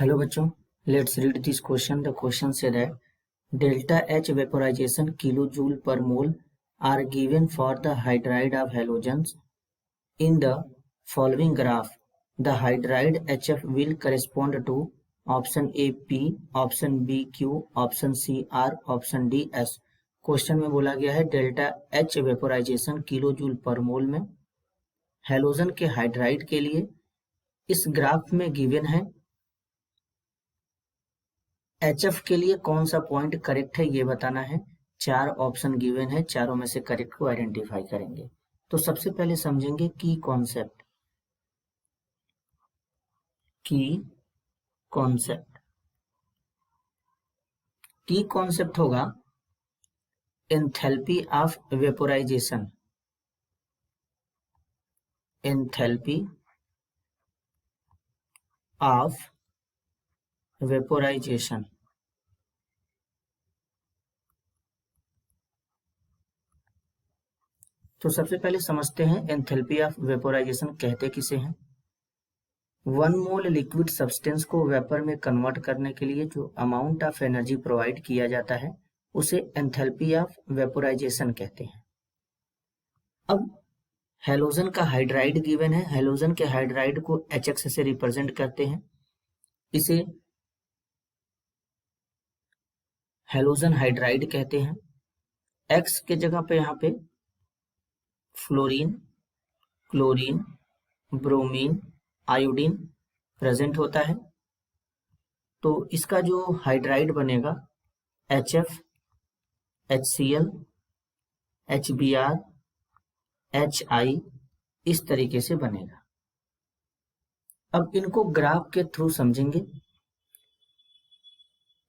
Hello बच्चों, let's read this question. The question said that delta H vaporization kilojoule per mole are given for the hydride of halogens. In the following graph, the hydride HF will correspond to option A P, option B Q, option C R, option D S. Question में बोला गया है delta H vaporisation kilojoule पर मोल में halogen के hydride के लिए इस ग्राफ में गिवन है। HF के लिए कौन सा पॉइंट करेक्ट है ये बताना है। 4 ऑप्शन गिवन है, चारों में से करेक्ट को आइडेंटिफाई करेंगे। तो सबसे पहले समझेंगे की कॉन्सेप्ट। की कॉन्सेप्ट होगा enthalpy of vaporisation. Enthalpy of vaporisation. तो सबसे पहले समझते हैं एंथैल्पी ऑफ वेपोराइजेशन कहते किसे हैं। 1 मोल लिक्विड सब्सटेंस को वेपर में कन्वर्ट करने के लिए जो अमाउंट ऑफ एनर्जी प्रोवाइड किया जाता है उसे एंथैल्पी ऑफ वेपोराइजेशन कहते हैं। अब हेलोजन का हाइड्राइड गिवन है, हेलोजन के हाइड्राइड को HX से रिप्रेजेंट करते हैं। इसे हेलोजन हाइड्राइड कहते हैं। X के जगह पे यहाँ पे fluorine, chlorine, bromine, iodine present होता है। तो इसका जो हाइड्राइड बनेगा HF, HCl, HBr, HI इस तरीके से बनेगा। अब इनको ग्राफ के थ्रू समझेंगे।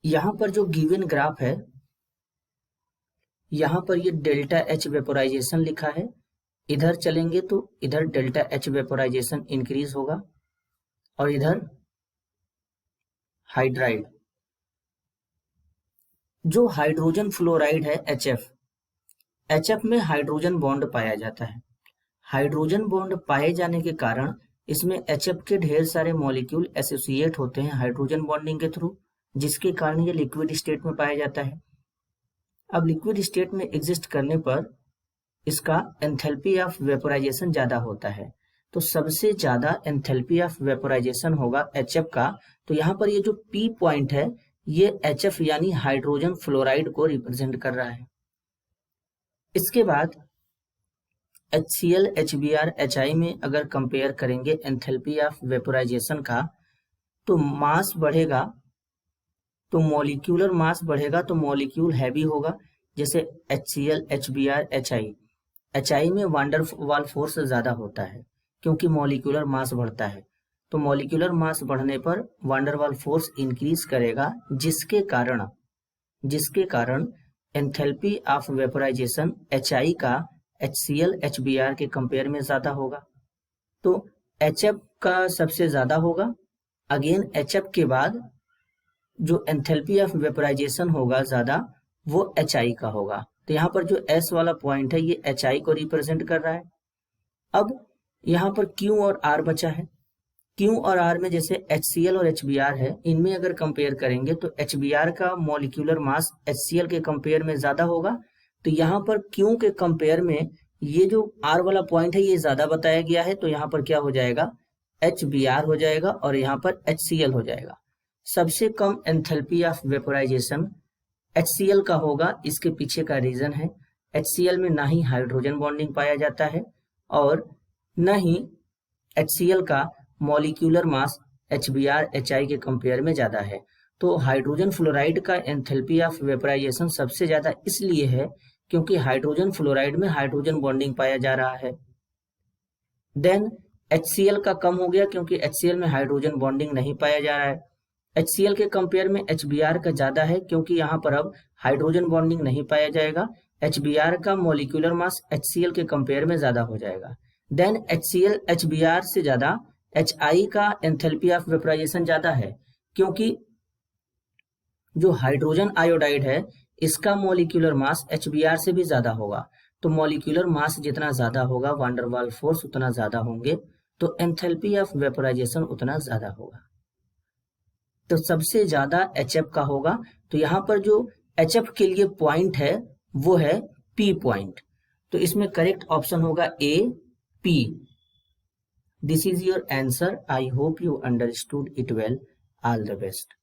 यहां पर जो गिवन ग्राफ है, यहां पर ये डेल्टा H वेपोराइजेशन लिखा है। इधर चलेंगे तो इधर डेल्टा H वेपोराइजेशन इंक्रीज होगा और इधर हाइड्राइड। जो हाइड्रोजन फ्लोराइड है HF में हाइड्रोजन बॉन्ड पाया जाता है। हाइड्रोजन बॉन्ड पाए जाने के कारण इसमें HF के ढेर सारे मॉलिक्यूल एसोसिएट होते हैं हाइड्रोजन बॉन्डिंग के थ्रू, जिसके कारण ये लिक्विड स्टेट में पाया जाता है। अब लिक्विड स्टेट में एग्जिस्ट करने पर इसका एंथैल्पी ऑफ वेपोराइजेशन ज्यादा होता है। तो सबसे ज्यादा एंथैल्पी ऑफ वेपोराइजेशन होगा HF का। तो यहाँ पर ये जो P पॉइंट है ये HF यानी हाइड्रोजन फ्लोराइड को रिप्रेजेंट कर रहा है। इसके बाद HCl, HBr, HI में अगर कंपेयर करेंगे एंथैल्पी ऑफ वेपोराइजेशन का, तो मास बढ़ेगा तो मॉलिक्यूलर मास बढ़ेगा तो मॉलिक्यूल हैवी होगा। जैसे HCl, HBr, HI में वांडरवाल फोर्स ज्यादा होता है क्योंकि मॉलिक्यूलर मास बढ़ता है। तो मॉलिक्यूलर मास बढ़ने पर वांडरवाल फोर्स इंक्रीज करेगा, जिसके कारण एंथैल्पी ऑफ वेपोराइजेशन HI का HCl, HBr के कंपेयर में ज्यादा होगा। तो HF का सबसे ज्यादा होगा। अगेन HF के बाद जो एंथैल्पी ऑफ वेपोराइजेशन होगा ज्यादा वो HI का होगा। तो यहाँ पर जो S वाला पॉइंट है ये HI को रिप्रेजेंट कर रहा है। अब यहाँ पर Q और R बचा है। Q और R में जैसे HCl और HBr है, इनमें अगर कंपेयर करेंगे तो HBr का मॉलिक्यूलर मास HCl के कंपेयर में ज्यादा होगा। तो यहाँ पर Q के कंपेयर में ये जो R वाला पॉइंट है ये ज्यादा बताया गया है। तो यहाँ पर क्या हो जाएगा, HBr हो जाएगा और यहाँ पर HCl हो जाएगा। सबसे कम एंथैल्पी ऑफ वेपोराइजेशन HCl का होगा। इसके पीछे का रीजन है HCl में ना ही हाइड्रोजन बॉन्डिंग पाया जाता है और न ही HCl का मॉलिक्यूलर मास HBr, HI के कंपेयर में ज्यादा है। तो हाइड्रोजन फ्लोराइड का एंथैल्पी ऑफ वेपोराइजेशन सबसे ज्यादा इसलिए है क्योंकि हाइड्रोजन फ्लोराइड में हाइड्रोजन बॉन्डिंग पाया जा रहा है। देन HCl का कम हो गया क्योंकि HCl में हाइड्रोजन बॉन्डिंग नहीं पाया जा रहा है। HCl के कंपेयर में HBr का ज्यादा है क्योंकि यहाँ पर अब हाइड्रोजन बॉन्डिंग नहीं पाया जाएगा। HBr का मॉलिक्यूलर मास HCl के कंपेयर में ज्यादा हो जाएगा। देन HCl, HBr से ज्यादा HI का एंथैल्पी ऑफ वेपोराइजेशन ज्यादा है क्योंकि जो हाइड्रोजन आयोडाइड है इसका मॉलिक्यूलर मास HBr से भी ज्यादा होगा। तो मॉलिक्यूलर मास जितना ज्यादा होगा वांडरवाल फोर्स उतना ज्यादा होंगे, तो एंथैल्पी ऑफ वेपोराइजेशन उतना ज्यादा होगा। तो सबसे ज्यादा HF का होगा। तो यहाँ पर जो HF के लिए पॉइंट है वो है P पॉइंट। तो इसमें करेक्ट ऑप्शन होगा A, P। This is your answer. I hope you understood it well. All the best.